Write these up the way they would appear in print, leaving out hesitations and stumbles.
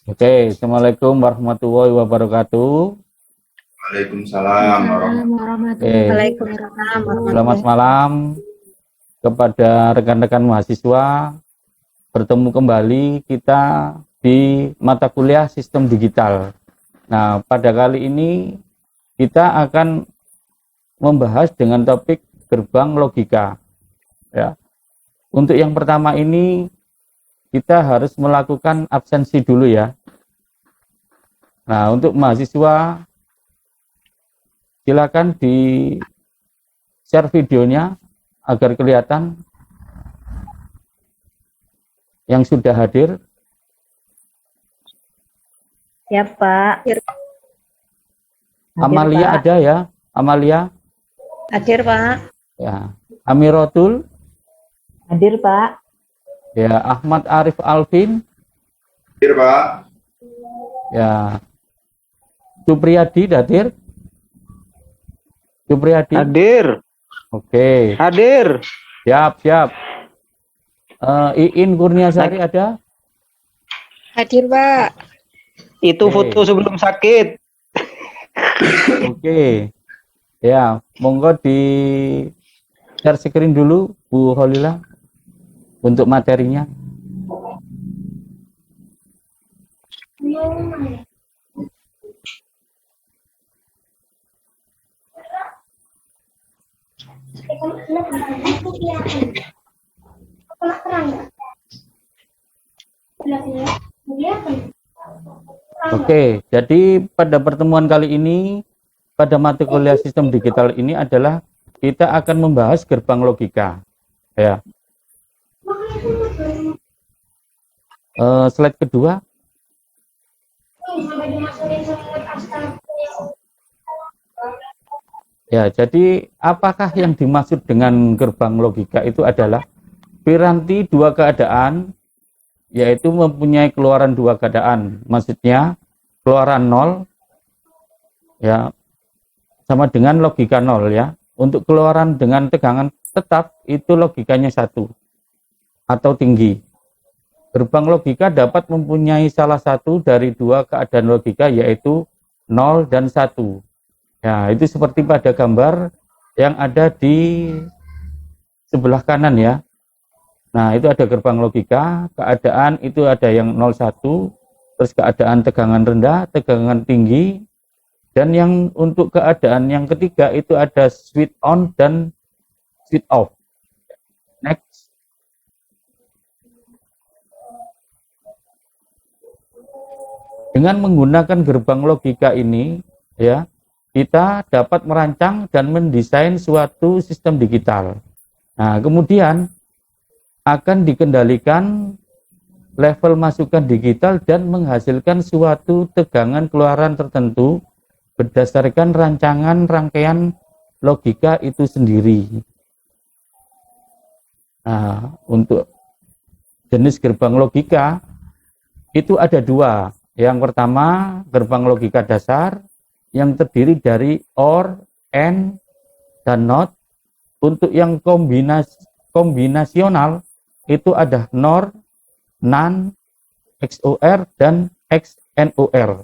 Oke, Assalamualaikum warahmatullahi wabarakatuh. Waalaikumsalam Oke, selamat malam kepada rekan-rekan mahasiswa. Bertemu kembali kita di mata kuliah sistem digital. Nah, pada kali ini kita akan membahas dengan topik gerbang logika. Ya. Untuk yang pertama ini kita harus melakukan absensi dulu ya. Nah, untuk mahasiswa silakan di share videonya agar kelihatan yang sudah hadir. Ya, Pak. Hadir, Amalia Pak. ada ya? Amalia? Hadir, Pak. Ya. Amirotul? Hadir, Pak. Ya. Ahmad Arif Alvin? Hadir, Pak. Ya. Supriyadi hadir? Supriyadi? Hadir. Oke. Hadir. Siap. Iin Kurniasari ada? Hadir, Pak. Itu Oke. foto sebelum sakit. Oke. Ya, monggo di share screen dulu Bu Holila untuk materinya. Oke, jadi pada pertemuan kali ini, pada mata kuliah sistem digital ini adalah kita akan membahas gerbang logika. Ya. Slide kedua. Ya, jadi apakah yang dimaksud dengan gerbang logika itu adalah piranti dua keadaan, yaitu mempunyai keluaran dua keadaan. Maksudnya keluaran 0 ya sama dengan logika 0 ya. Untuk keluaran dengan tegangan tetap itu logikanya 1 atau tinggi. Gerbang logika dapat mempunyai salah satu dari dua keadaan logika, yaitu 0 dan 1. Ya, itu seperti pada gambar yang ada di sebelah kanan ya. Nah, itu ada gerbang logika, keadaan itu ada yang 01, terus keadaan tegangan rendah, tegangan tinggi, dan yang untuk keadaan yang ketiga itu ada switch on dan switch off. Next. Dengan menggunakan gerbang logika ini, ya, kita dapat merancang dan mendesain suatu sistem digital. Nah, kemudian akan dikendalikan level masukan digital dan menghasilkan suatu tegangan keluaran tertentu berdasarkan rancangan rangkaian logika itu sendiri. Nah, untuk jenis gerbang logika itu ada dua. Yang pertama, gerbang logika dasar yang terdiri dari OR, AND, dan NOT. Untuk yang kombinasional itu ada NOR, NAND, XOR, dan XNOR.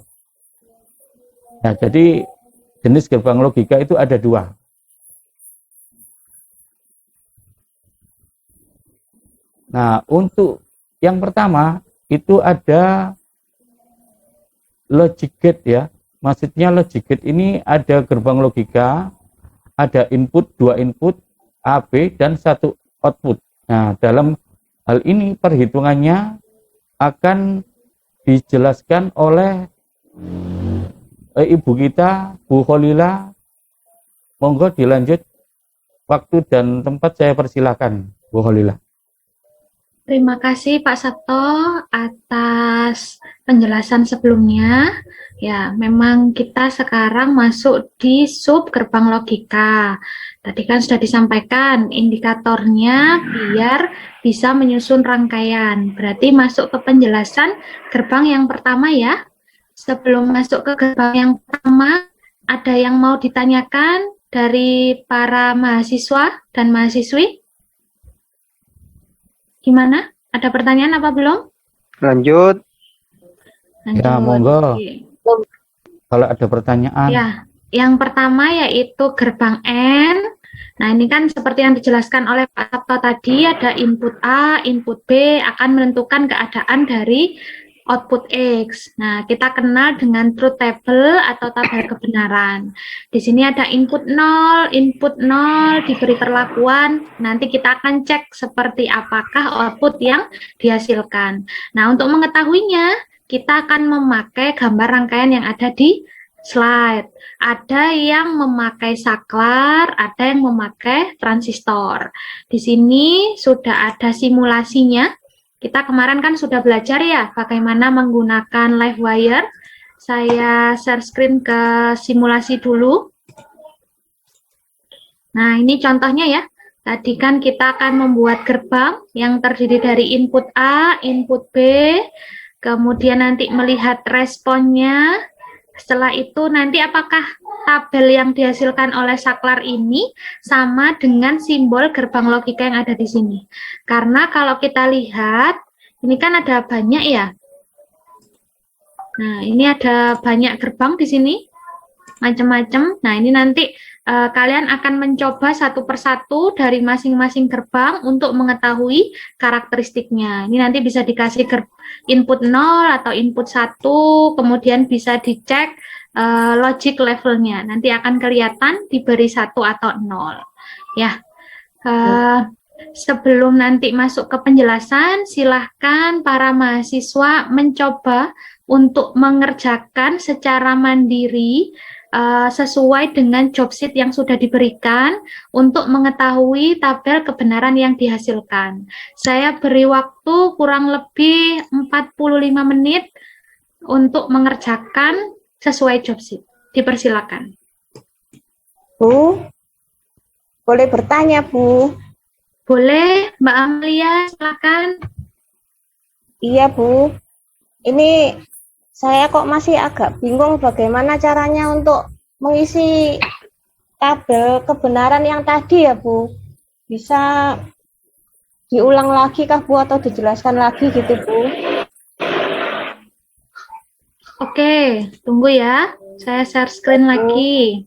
Nah, jadi jenis gerbang logika itu ada dua. Nah, untuk yang pertama itu ada logic gate ya. Maksudnya logic gate ini ada gerbang logika, ada input, dua input, A, B, dan satu output. Nah, dalam hal ini perhitungannya akan dijelaskan oleh ibu kita, Bu Holila. Monggo dilanjut, waktu dan tempat saya persilakan, Bu Holila. Terima kasih Pak Sabto atas penjelasan sebelumnya. Ya, memang kita sekarang masuk di sub gerbang logika. Tadi kan sudah disampaikan indikatornya biar bisa menyusun rangkaian. Berarti masuk ke penjelasan gerbang yang pertama ya. Sebelum masuk ke gerbang yang pertama, ada yang mau ditanyakan dari para mahasiswa dan mahasiswi? Gimana? Ada pertanyaan apa belum? Lanjut. Lanjut. Ya, monggo. Oke. Kalau ada pertanyaan. Ya, yang pertama yaitu gerbang N. Nah, ini kan seperti yang dijelaskan oleh Pak Sabto tadi, ada input A, input B akan menentukan keadaan dari output X. Nah, kita kenal dengan truth table atau tabel kebenaran. Di sini ada input 0 diberi perlakuan. Nanti kita akan cek seperti apakah output yang dihasilkan. Nah, untuk mengetahuinya, kita akan memakai gambar rangkaian yang ada di slide. Ada yang memakai saklar, ada yang memakai transistor. Di sini sudah ada simulasinya. Kita kemarin kan sudah belajar ya bagaimana menggunakan live wire. Saya share screen ke simulasi dulu. Nah, ini contohnya ya. Tadi kan kita akan membuat gerbang yang terdiri dari input A, input B, kemudian nanti melihat responnya. Setelah itu nanti apakah tabel yang dihasilkan oleh saklar ini sama dengan simbol gerbang logika yang ada di sini. Karena kalau kita lihat, ini kan ada banyak ya. Nah, ini ada banyak gerbang di sini, macam-macam. Nah, ini nanti kalian akan mencoba satu persatu dari masing-masing gerbang untuk mengetahui karakteristiknya. Ini nanti bisa dikasih input 0 atau input 1, kemudian bisa dicek logic levelnya. Nanti akan kelihatan diberi 1 atau 0. Ya, sebelum nanti masuk ke penjelasan, silahkan para mahasiswa mencoba untuk mengerjakan secara mandiri sesuai dengan job sheet yang sudah diberikan untuk mengetahui tabel kebenaran yang dihasilkan. Saya beri waktu kurang lebih 45 menit untuk mengerjakan sesuai job sheet. Dipersilakan. Bu, boleh bertanya, Bu? Boleh, Mbak Amalia, silakan. Iya, Bu. Ini saya kok masih agak bingung bagaimana caranya untuk mengisi tabel kebenaran yang tadi ya, Bu. Bisa diulang lagi kah, Bu, atau dijelaskan lagi gitu, Bu? Oke, tunggu ya. Saya share screen lagi.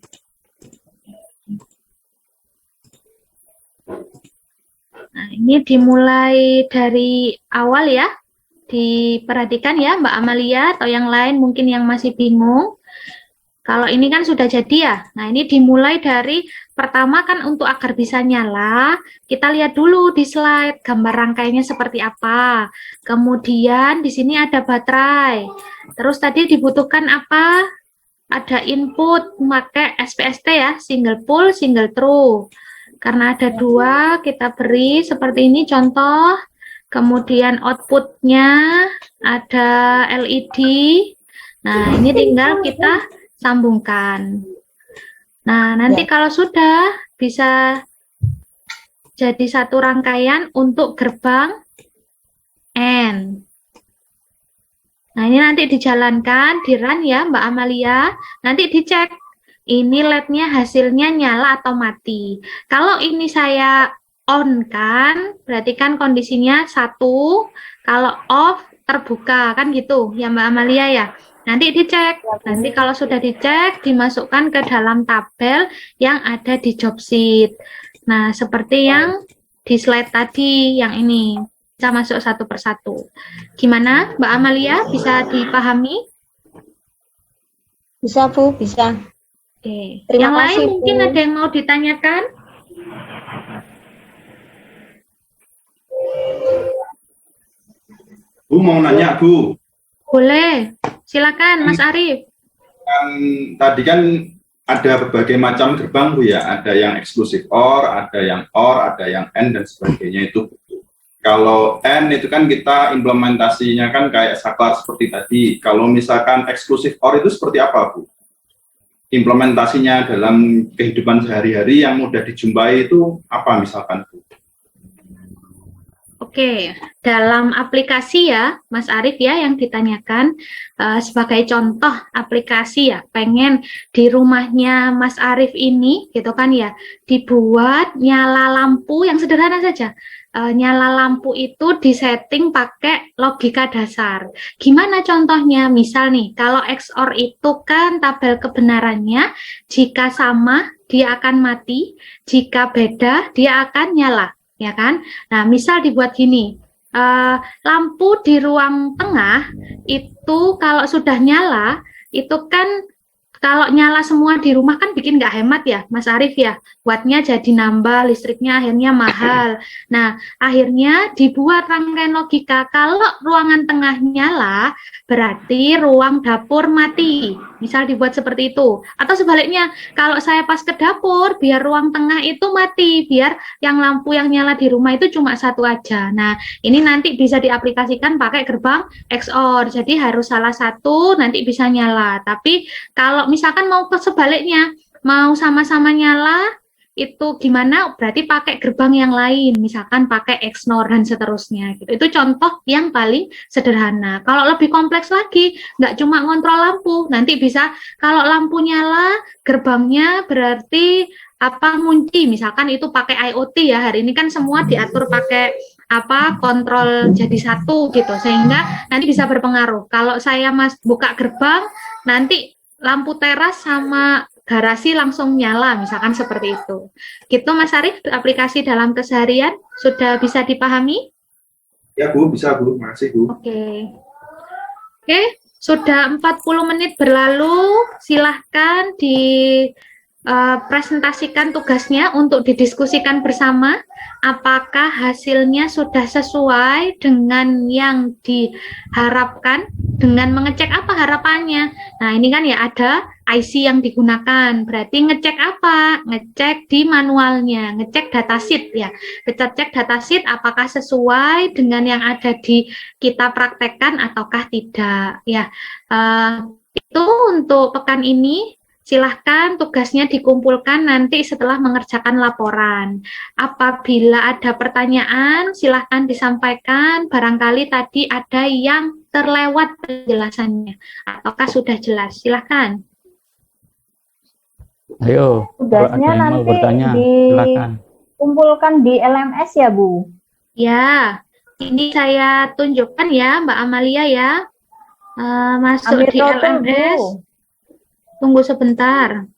Nah, ini dimulai dari awal ya. Diperhatikan ya Mbak Amalia atau yang lain mungkin yang masih bingung. Kalau ini kan sudah jadi ya. Nah, ini dimulai dari pertama kan untuk agar bisa nyala, kita lihat dulu di slide gambar rangkaiannya seperti apa. Kemudian di sini ada baterai. Terus tadi dibutuhkan apa? Ada input pakai SPST ya, single pull, single through. Karena ada dua, kita beri seperti ini contoh. Kemudian outputnya ada LED. Nah, ini tinggal kita sambungkan. Nah, nanti kalau sudah bisa jadi satu rangkaian untuk gerbang N. Nah, ini nanti dijalankan, di run ya Mbak Amalia. Nanti dicek, ini LED-nya hasilnya nyala atau mati. Kalau ini saya on kan, berarti kan kondisinya 1, kalau off terbuka kan gitu ya Mbak Amalia ya. Nanti dicek, nanti kalau sudah dicek dimasukkan ke dalam tabel yang ada di job sheet. Nah, seperti yang di slide tadi yang ini, bisa masuk satu persatu. Gimana Mbak Amalia, bisa dipahami? Bisa, Bu, bisa. Oke. Terima Yang lain kasih, mungkin Bu. ada yang mau ditanyakan? Bu mau nanya, Bu. Boleh, silakan Mas Arief. Tadi kan ada berbagai macam gerbang, Bu ya. Ada yang eksklusif OR, ada yang N dan sebagainya itu. Kalau N itu kan kita implementasinya kan kayak saklar seperti tadi. Kalau misalkan eksklusif OR itu seperti apa, Bu? Implementasinya dalam kehidupan sehari-hari yang mudah dijumpai itu apa misalkan, Bu? Oke, dalam aplikasi ya, Mas Arief ya yang ditanyakan sebagai contoh aplikasi ya, pengen di rumahnya Mas Arief ini gitu kan ya, dibuat nyala lampu yang sederhana saja. Nyala lampu itu disetting pakai logika dasar. Gimana contohnya? Misal nih, kalau XOR itu kan tabel kebenarannya, jika sama dia akan mati, jika beda dia akan nyala, ya kan? Nah, misal dibuat gini, lampu di ruang tengah itu kalau sudah nyala, itu kan kalau nyala semua di rumah kan bikin nggak hemat ya, Mas Arief ya. Wattnya jadi nambah, listriknya akhirnya mahal. Nah, akhirnya dibuat rangkaian logika. Kalau ruangan tengah nyala, berarti ruang dapur mati. Misal dibuat seperti itu. Atau sebaliknya, kalau saya pas ke dapur, biar ruang tengah itu mati. Biar yang lampu yang nyala di rumah itu cuma satu aja. Nah, ini nanti bisa diaplikasikan pakai gerbang XOR. Jadi harus salah satu nanti bisa nyala. Tapi kalau misalkan mau ke sebaliknya, mau sama-sama nyala, itu gimana? Berarti pakai gerbang yang lain, misalkan pakai XNOR dan seterusnya. Gitu. Itu contoh yang paling sederhana. Kalau lebih kompleks lagi, nggak cuma ngontrol lampu, nanti bisa kalau lampu nyala, gerbangnya berarti apa ngunci, misalkan itu pakai IoT ya. Hari ini kan semua diatur pakai apa kontrol jadi satu gitu, sehingga nanti bisa berpengaruh. Kalau saya buka gerbang, nanti lampu teras sama garasi langsung nyala, misalkan seperti itu. Gitu Mas Arief, aplikasi dalam keseharian sudah bisa dipahami? Ya Bu, bisa Bu, makasih Bu. Oke. Oke, sudah 40 menit berlalu, silahkan presentasikan tugasnya untuk didiskusikan bersama. Apakah hasilnya sudah sesuai dengan yang diharapkan, dengan mengecek apa harapannya. Nah, ini kan ya ada IC yang digunakan. Berarti ngecek apa? Ngecek di manualnya, ngecek datasheet ya. Kita cek datasheet apakah sesuai dengan yang ada di kita praktekkan ataukah tidak ya. Itu untuk pekan ini. Silahkan tugasnya dikumpulkan nanti setelah mengerjakan laporan. Apabila ada pertanyaan, silahkan disampaikan. Barangkali tadi ada yang terlewat penjelasannya. Ataukah sudah jelas? Silahkan. Ayo, kalau ada Tugasnya yang mau nanti bertanya, silakan. dikumpulkan di LMS ya, Bu? Ya, ini saya tunjukkan ya, Mbak Amalia ya. Masuk Ambil di total, LMS. Bu. Tunggu sebentar.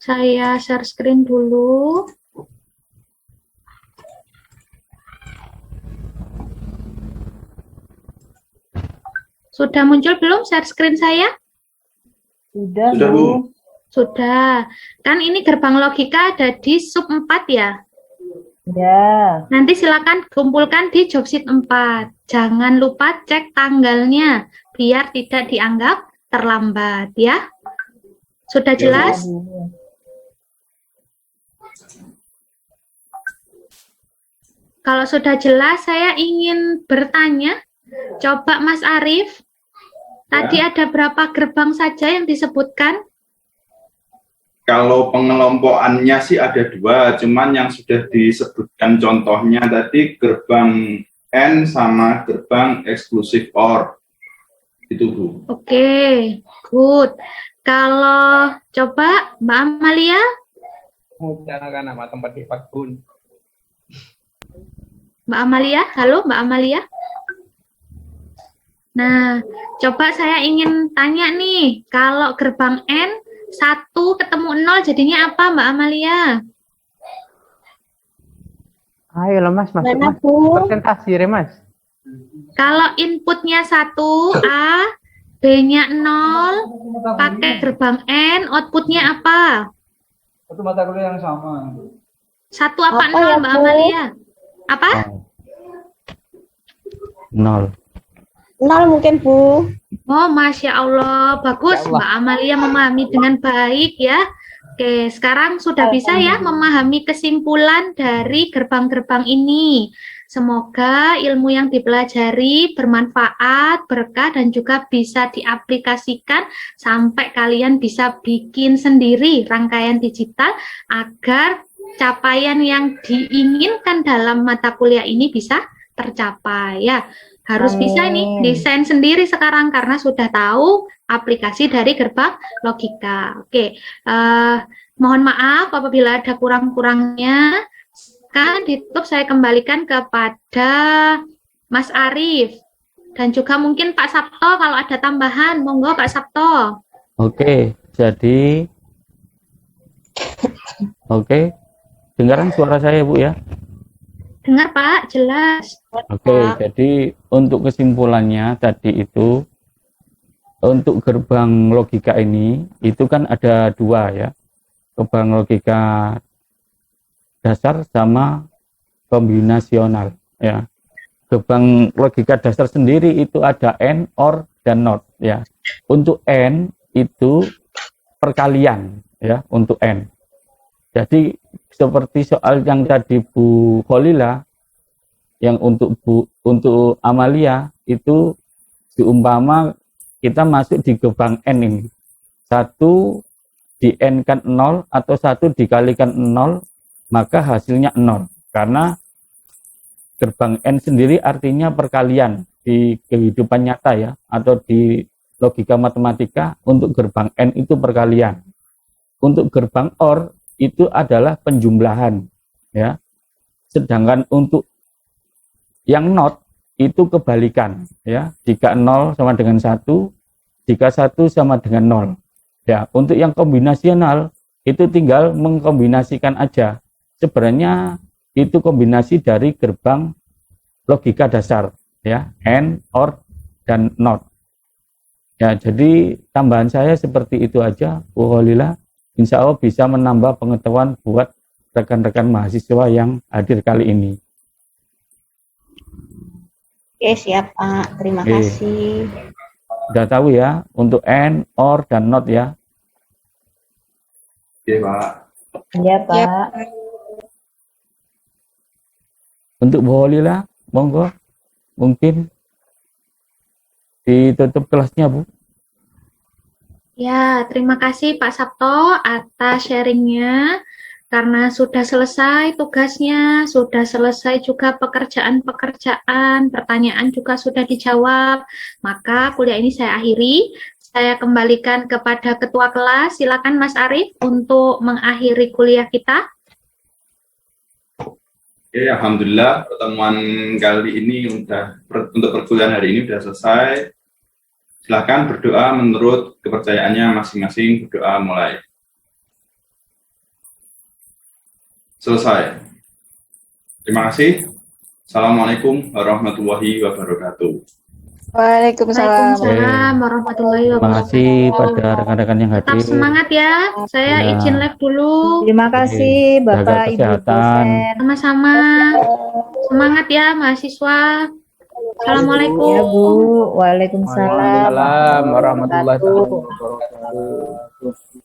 Saya share screen dulu. Sudah muncul belum share screen saya? Sudah, Sudah, Bu. Bu. Sudah. Kan ini gerbang logika ada di sub 4 ya. Ya. Nanti silakan kumpulkan di jobsheet 4. Jangan lupa cek tanggalnya biar tidak dianggap terlambat ya. Sudah jelas? Ya, Bu. Kalau sudah jelas, saya ingin bertanya. Coba Mas Arief, tadi ada berapa gerbang saja yang disebutkan? Kalau pengelompokannya sih ada 2, cuman yang sudah disebutkan contohnya tadi gerbang N sama gerbang eksklusif OR. Itu Bu. Oke, good. Kalau coba Mbak Amalia, Membicarakan nama tempat di Pakun. Mbak Amalia, halo Mbak Amalia. Nah, coba saya ingin tanya nih, kalau gerbang N 1 ketemu 0 jadinya apa Mbak Amalia? Ayo lah Mas, masuk Mana, Mas. Bu? Presentasi re Mas. Kalau inputnya 1 A, B-nya 0, pakai gerbang N, outputnya apa? Satu mata kuliah yang sama. 1 apa Apa 0 ya, Mbak Bu? Amalia? Apa? 0. 0 mungkin, Bu. Oh, Masya Allah, bagus Ya Allah. Mbak Amalia memahami dengan baik ya. Oke, sekarang sudah bisa ya memahami kesimpulan dari gerbang-gerbang ini. Semoga ilmu yang dipelajari bermanfaat, berkah, dan juga bisa diaplikasikan sampai kalian bisa bikin sendiri rangkaian digital agar capaian yang diinginkan dalam mata kuliah ini bisa tercapai ya. Harus bisa nih Amin. desain sendiri sekarang karena sudah tahu aplikasi dari gerbang logika. Oke, mohon maaf apabila ada kurang-kurangnya. Kan ditutup saya kembalikan kepada Mas Arif dan juga mungkin Pak Sabto kalau ada tambahan, monggo Pak Sabto. Oke, jadi oke, dengaran suara saya Bu ya. Dengar Pak, jelas. Oke, jadi untuk kesimpulannya tadi itu untuk gerbang logika ini itu kan ada dua ya, gerbang logika dasar sama kombinasional ya. Gerbang logika dasar sendiri itu ada AND, OR, dan NOT ya. Untuk AND itu perkalian ya, untuk AND. Jadi seperti soal yang tadi Bu Kholila, yang untuk Amalia itu diumpama kita masuk di gerbang N ini. 1 di N kan 0 atau 1 dikalikan 0, maka hasilnya 0. Karena gerbang N sendiri artinya perkalian di kehidupan nyata ya, atau di logika matematika untuk gerbang N itu perkalian. Untuk gerbang OR itu adalah penjumlahan ya. Sedangkan untuk yang NOT itu kebalikan ya. Jika 0 sama dengan 1, jika 1 sama dengan 0. Ya, untuk yang kombinasional itu tinggal mengkombinasikan aja. Sebenarnya itu kombinasi dari gerbang logika dasar ya, AND, OR, dan NOT. Ya, jadi tambahan saya seperti itu aja, Bu Kholila. Insya Allah bisa menambah pengetahuan buat rekan-rekan mahasiswa yang hadir kali ini. Oke, siap Pak. Terima Oke. kasih. Sudah tahu ya untuk AND, OR, dan NOT ya. Oke, Pak. Iya, Pak. Untuk Bu Kholila, monggo mungkin ditutup kelasnya Bu. Ya, terima kasih Pak Sabto atas sharingnya. Karena sudah selesai tugasnya, sudah selesai juga pekerjaan-pekerjaan, pertanyaan juga sudah dijawab, maka kuliah ini saya akhiri. Saya kembalikan kepada Ketua Kelas. Silakan Mas Arif untuk mengakhiri kuliah kita. Oke, alhamdulillah pertemuan kali ini untuk perkuliahan hari ini sudah selesai. Silakan berdoa menurut kepercayaannya masing-masing. Berdoa mulai. Selesai. Terima kasih. Assalamualaikum warahmatullahi wabarakatuh. Waalaikumsalam. Waalaikumsalam warahmatullahi Terima kasih wabarakatuh. pada rekan-rekan yang Tetap hadir. semangat ya. Saya Ya. izin live dulu. Terima kasih Jaga Bapak Ibu kesehatan. dosen. Sama-sama. Semangat ya mahasiswa. Assalamualaikum. Ya Bu, Waalaikumsalam. Waalaikumsalam warahmatullahi wabarakatuh. wabarakatuh.